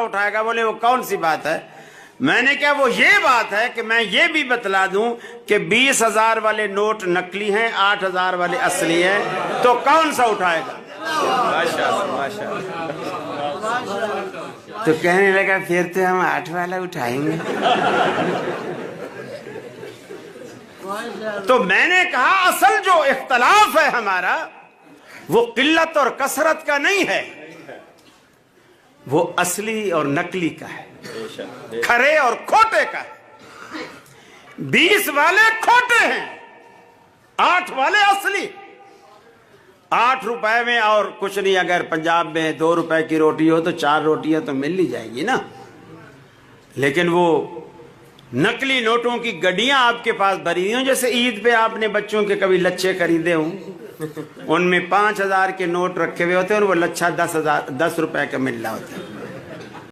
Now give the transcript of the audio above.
उठाएगा। बोले वो कौन सी बात है? मैंने कहा वो ये बात है कि मैं ये भी बतला दूं कि 20,000 वाले नोट नकली हैं, 8,000 वाले असली हैं, तो कौन सा उठाएगा? माशाअल्लाह माशाअल्लाह। तो कहने लगा फिर तो हम 8 वाला उठाएंगे। तो मैंने कहा असल जो इख्तलाफ है हमारा वो किल्लत और कसरत का नहीं है, वो असली और नकली का है, खरे और खोटे का है। 20 वाले खोटे हैं, 8 वाले असली। 8 रुपए में और कुछ नहीं, अगर पंजाब में 2 रुपए की रोटी हो तो 4 रोटियां तो मिल ही जाएगी ना। लेकिन वो नकली नोटों की गड्डियां आपके पास भरी हुई, जैसे ईद पे आपने बच्चों के कभी लच्छे खरीदे हों, उनमें 5,000 के नोट रखे हुए होते हैं और वो लच्छा 10 रुपए का मिल रहा होता है।